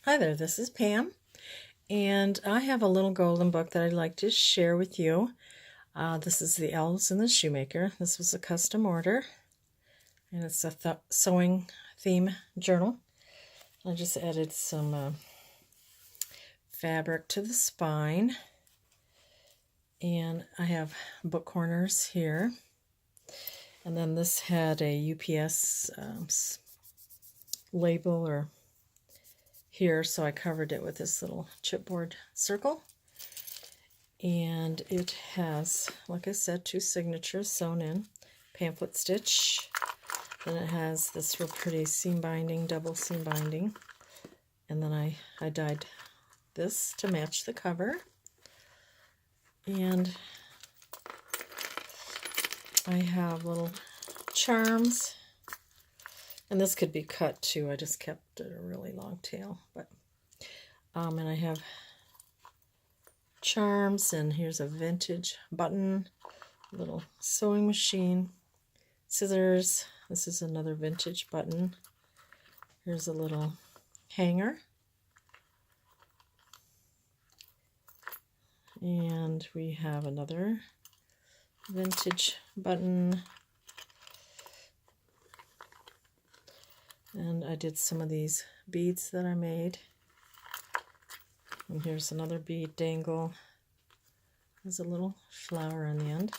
Hi there, this is Pam, and I have a little golden book that I'd like to share with you. This is the Elves and the Shoemaker. This was a custom order, and it's a sewing theme journal. I just added some fabric to the spine, and I have book corners here. And then this had a UPS label or here, so I covered it with this little chipboard circle. And it has, like I said, 2 signatures sewn in, pamphlet stitch. Then it has this real pretty seam binding, double seam binding. And then I dyed this to match the cover. And I have little charms. And this could be cut too. I just kept it a really long tail. But and I have charms, and here's a vintage button, little sewing machine, scissors. This is another vintage button. Here's a little hanger. And we have another vintage button. And I did some of these beads that I made. And here's another bead dangle. There's a little flower on the end.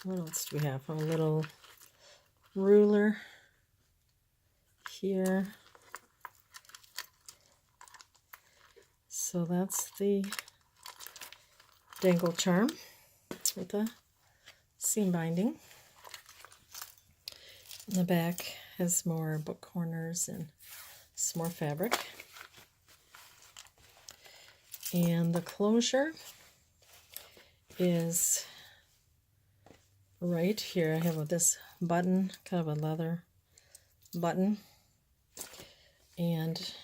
What else do we have? A little ruler here. So that's the dangle charm with the seam binding. And the back has more book corners and some more fabric. And the closure is right here. I have this button, kind of a leather button, and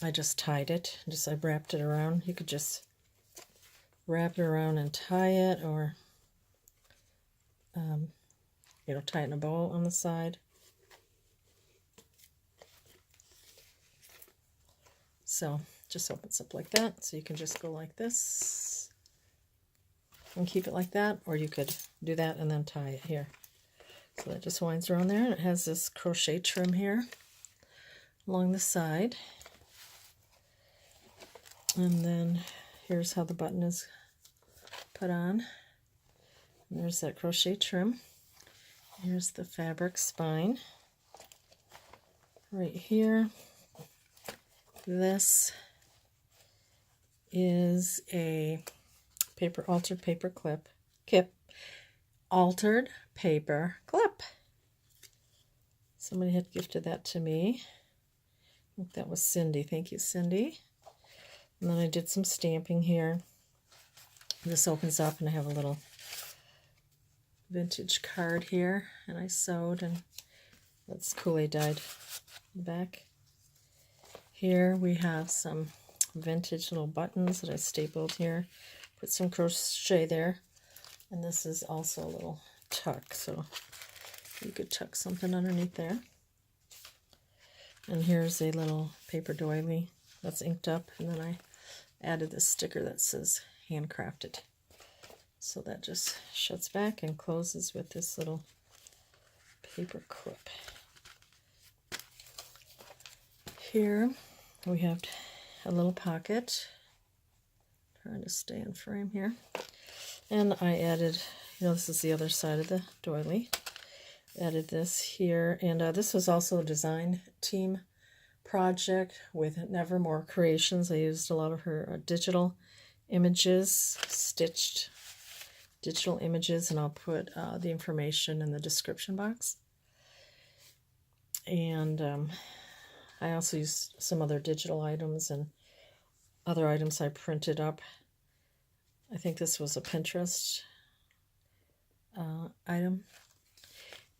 I just tied it. I wrapped it around. You could just wrap it around and tie it, or tie it in a bow on the side. So just opens up like that, so you can just go like this and keep it like that, or you could do that and then tie it here. So that just winds around there, and it has this crochet trim here along the side. And then here's how the button is put on. And there's that crochet trim. Here's the fabric spine right here. This is a altered paper clip. Somebody had gifted that to me. I think that was Cindy. Thank you, Cindy. And then I did some stamping here. This opens up, and I have a little vintage card here, and I sewed, and that's Kool-Aid dyed the back. Here we have some vintage little buttons that I stapled here. Put some crochet there. And this is also a little tuck, so you could tuck something underneath there. And here's a little paper doily that's inked up, and then I added this sticker that says handcrafted. So that just shuts back and closes with this little paper clip. Here we have a little pocket. Trying to stay in frame here. And I added, this is the other side of the doily. Added this here. And this was also a design team project with Nevermore Creations. I used a lot of her digital images, stitched digital images, and I'll put the information in the description box. And I also used some other digital items and other items I printed up. I think this was a Pinterest item.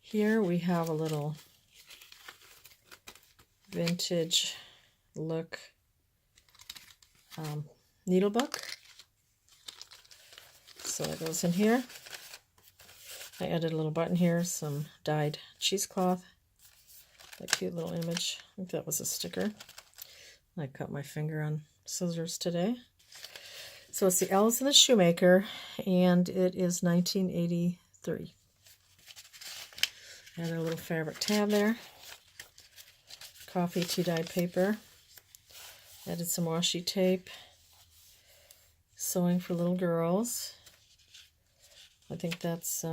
Here we have a little vintage look needle book. So that goes in here. I added a little button here, some dyed cheesecloth, That cute little image. I think that was a sticker. I cut my finger on scissors today. So it's the Elves and the Shoemaker, and it is 1983. Add a little fabric tab there. Coffee tea-dyed paper. Added some washi tape. Sewing for little girls. I think that's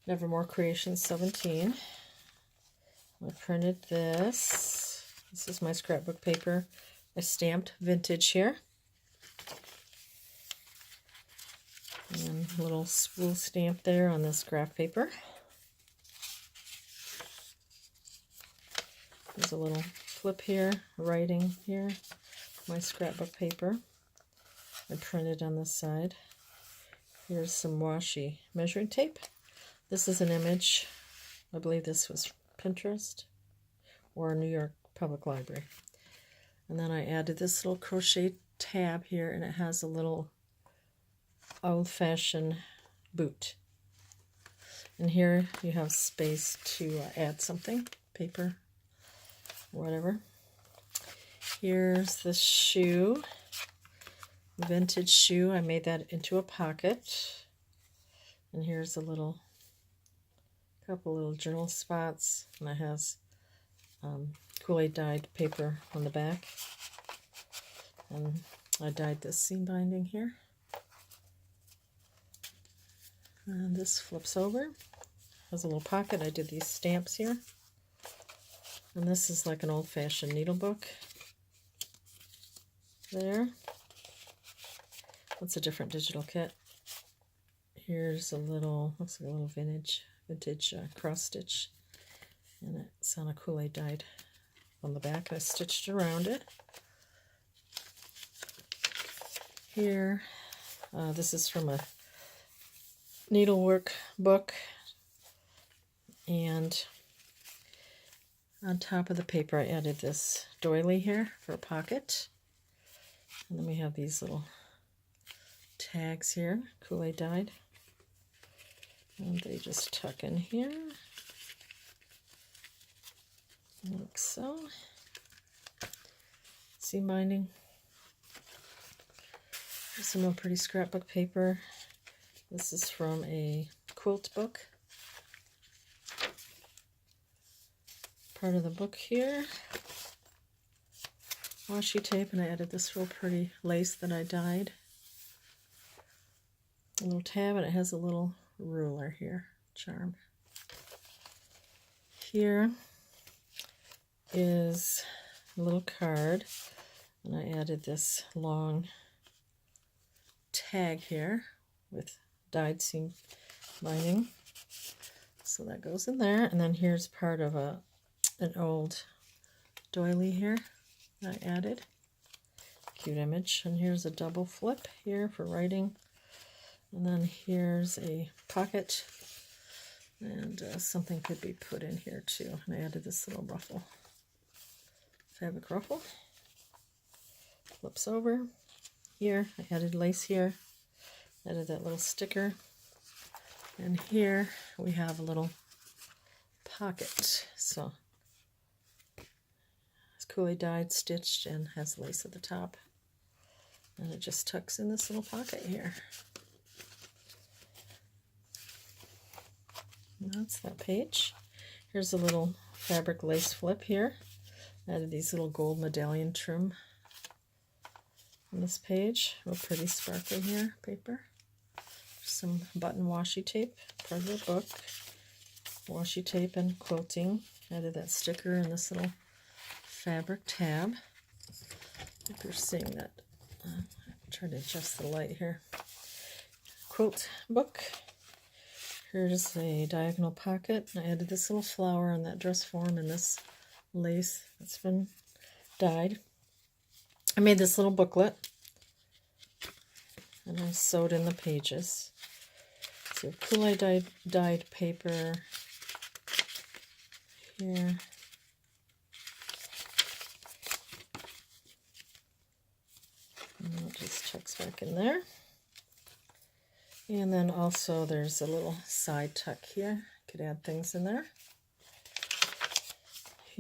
Nevermore Creations 17. I printed this. This is my scrapbook paper. I stamped vintage here. And a little spool stamp there on this graph paper. There's a little flip here, writing here. My scrapbook paper. I printed on this side. Here's some washi measuring tape. This is an image. I believe this was Pinterest or New York Public Library. And then I added this little crochet tab here, and it has a little old-fashioned boot. And here you have space to add something, paper, whatever. Here's the shoe, vintage shoe. I made that into a pocket. And here's a couple little journal spots, and it has Kool-Aid dyed paper on the back. And I dyed this seam binding here. And this flips over. Has a little pocket. I did these stamps here. And this is like an old-fashioned needle book. There. That's a different digital kit. Here's a little, looks like a little vintage cross stitch. And it's on a Kool-Aid dyed on the back. I stitched around it. Here, this is from a needlework book, and on top of the paper I added this doily here for a pocket, and then we have these little tags here, Kool-Aid dyed, and they just tuck in here like so. Seam binding. Here's some real pretty scrapbook paper. This is from a quilt book. Part of the book here. Washi tape, and I added this real pretty lace that I dyed. A little tab, and it has a little ruler here. Charm. Here is a little card, and I added this long tag here with dyed seam binding, so that goes in there. And then here's part of an old doily here I added. Cute image. And here's a double flip here for writing, and then here's a pocket, and something could be put in here too. And I added this little ruffle, fabric ruffle. Flips over. Here I added lace here. Added that little sticker, and here we have a little pocket. So it's Kool-Aid dyed, stitched, and has lace at the top, and it just tucks in this little pocket here. And that's that page. Here's a little fabric lace flip here. Added these little gold medallion trim on this page. Real pretty sparkly here paper. Some button washi tape, part of the book. Washi tape and quilting. Added that sticker and this little fabric tab. If you're seeing that, I'm trying to adjust the light here. Quilt book. Here's a diagonal pocket. I added this little flower on that dress form and this lace that's been dyed. I made this little booklet, and I sewed in the pages. So Kool-Aid dyed paper here. And it just tucks back in there. And then also there's a little side tuck here. Could add things in there.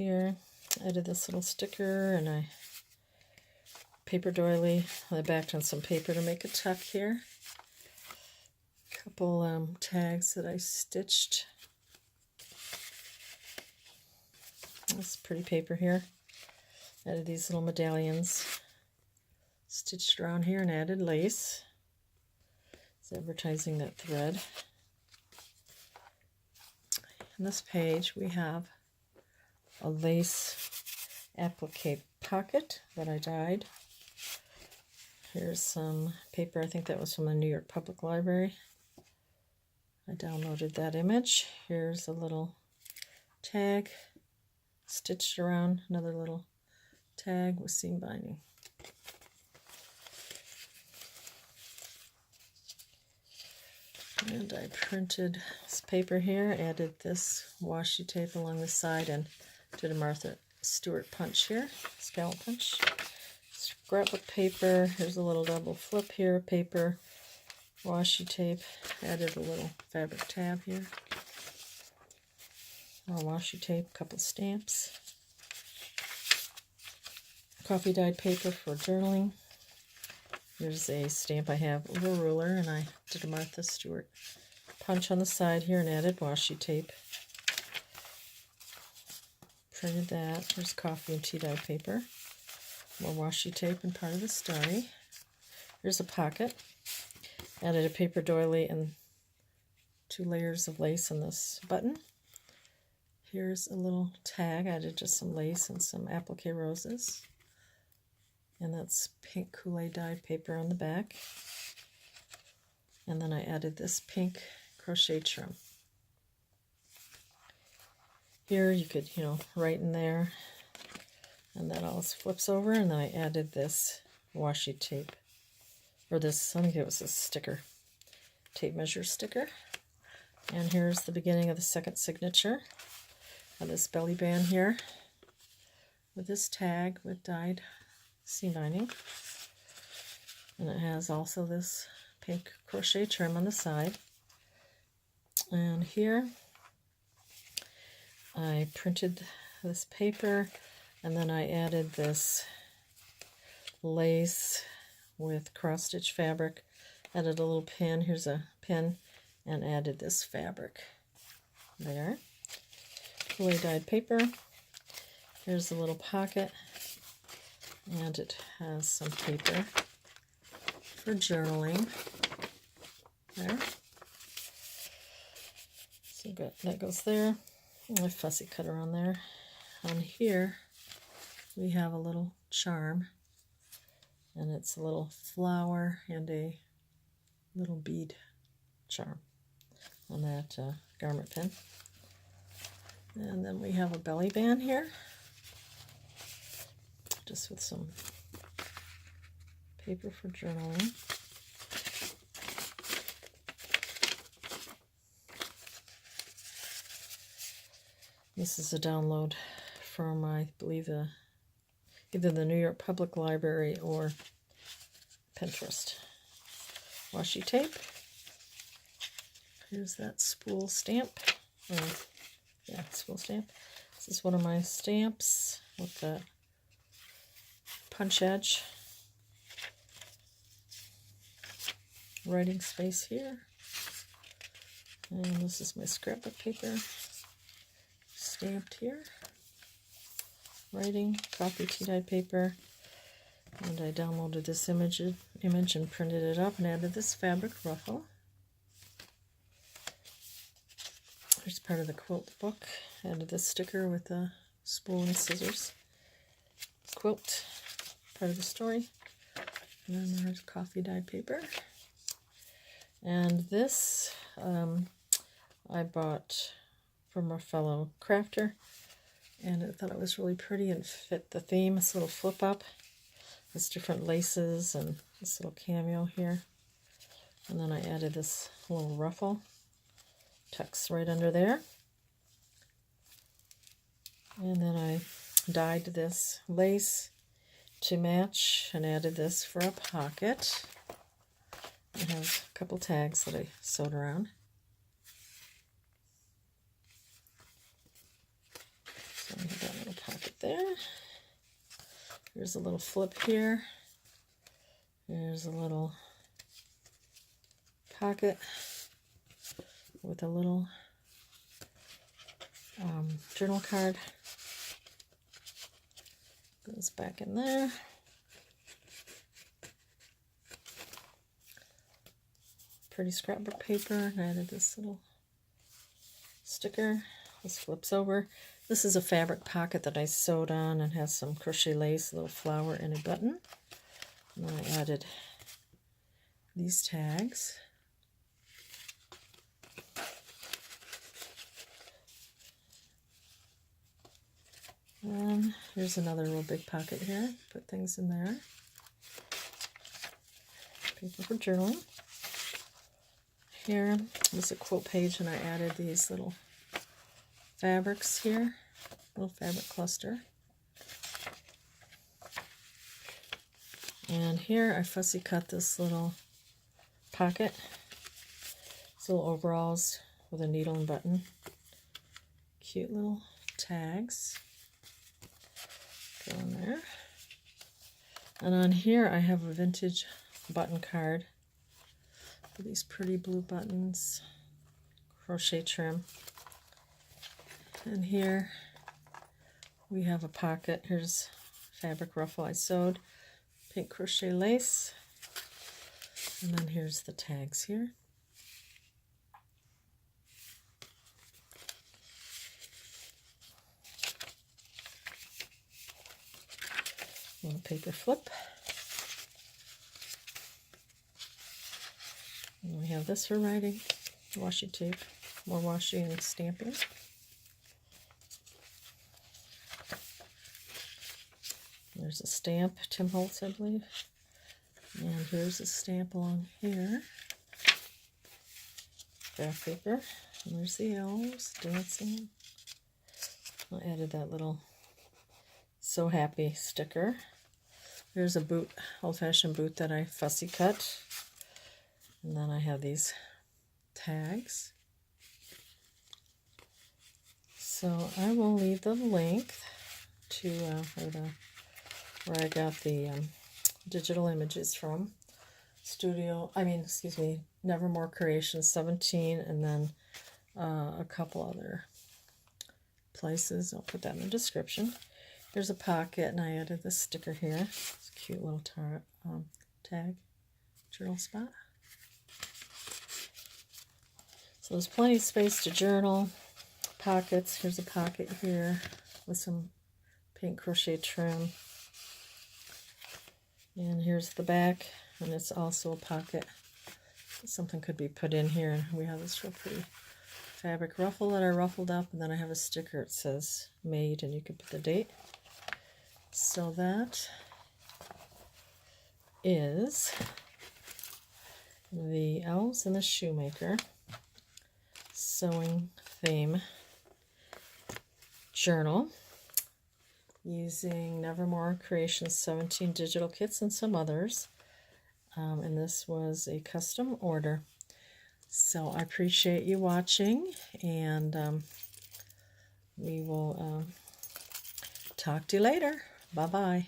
here. I did this little sticker, and I paper doily. I backed on some paper to make a tuck here. Couple tags that I stitched. This pretty paper here. Added these little medallions, stitched around here, and added lace. It's advertising that thread. On this page we have a lace applique pocket that I dyed. Here's some paper. I think that was from the New York Public Library. I downloaded that image. Here's a little tag stitched around, another little tag with seam binding. And I printed this paper here, added this washi tape along the side, and did a Martha Stewart punch here, scallop punch. Scrapbook paper, here's a little double flip here, paper, washi tape, added a little fabric tab here, more washi tape, a couple stamps, coffee dyed paper for journaling. Here's a stamp I have with a ruler, and I did a Martha Stewart punch on the side here and added washi tape. Printed that. There's coffee and tea dye paper. More washi tape and part of the story. Here's a pocket. Added a paper doily and 2 layers of lace in this button. Here's a little tag. I added just some lace and some applique roses. And that's pink Kool-Aid dyed paper on the back. And then I added this pink crochet trim. Here you could, write in there. And that all flips over, and then I added this washi tape, or this, I think it was a sticker, tape measure sticker. And here's the beginning of the second signature of this belly band here, with this tag with dyed seam binding. And it has also this pink crochet trim on the side. And here I printed this paper, and then I added this lace with cross-stitch fabric, added a little pin, here's a pin, and added this fabric there. Kool-Aid dyed paper. Here's a little pocket, and it has some paper for journaling there. So that goes there. My fussy cutter on there. On here we have a little charm, and it's a little flower and a little bead charm on that garment pin. And then we have a belly band here, just with some paper for journaling. This is a download from, I believe, either the New York Public Library or Pinterest. Washi tape. Here's that spool stamp. Spool stamp. This is one of my stamps with the punch edge. Writing space here. And this is my scrapbook paper. Stamped here. Writing, coffee tea dye paper. And I downloaded this image and printed it up and added this fabric ruffle. Here's part of the quilt book. Added this sticker with the spool and scissors. Quilt, part of the story. And then there's coffee dyed paper. And this I bought from a fellow crafter, and I thought it was really pretty and fit the theme. This little flip up. There's different laces and this little cameo here. And then I added this little ruffle. Tucks right under there. And then I dyed this lace to match and added this for a pocket. I have a couple tags that I sewed around. So I have that little there. Here's a little flip here. There's a little pocket with a little journal card. Goes back in there. Pretty scrapbook paper. I added this little sticker. This flips over. This is a fabric pocket that I sewed on and has some crochet lace, a little flower, and a button. And then I added these tags. And here's another real big pocket here. Put things in there. Paper for journaling. Here is a quote page, and I added these little fabrics here. Little fabric cluster. And here I fussy cut this little pocket. These little overalls with a needle and button. Cute little tags. Go in there. And on here I have a vintage button card with these pretty blue buttons. Crochet trim. And here we have a pocket. Here's fabric ruffle I sewed. Pink crochet lace. And then here's the tags here. Little paper flip. And we have this for writing. Washi tape. More washi and stamping. There's a stamp, Tim Holtz, I believe. And here's a stamp along here. Graph paper. And there's the elves dancing. I added that little So Happy sticker. Here's a boot, old-fashioned boot that I fussy cut. And then I have these tags. So I will leave the link to where I got the digital images from. Nevermore Creations 17, and then a couple other places. I'll put that in the description. There's a pocket, and I added this sticker here. It's a cute little tag, journal spot. So there's plenty of space to journal. Pockets. Here's a pocket here with some pink crochet trim. And here's the back, and it's also a pocket. Something could be put in here. And we have this real pretty fabric ruffle that I ruffled up, and then I have a sticker. It says made, and you can put the date. So that is the Elves and the Shoemaker Sewing Theme Journal using Nevermore Creations 17 digital kits and some others. And this was a custom order. So I appreciate you watching, and we will talk to you later. Bye-bye.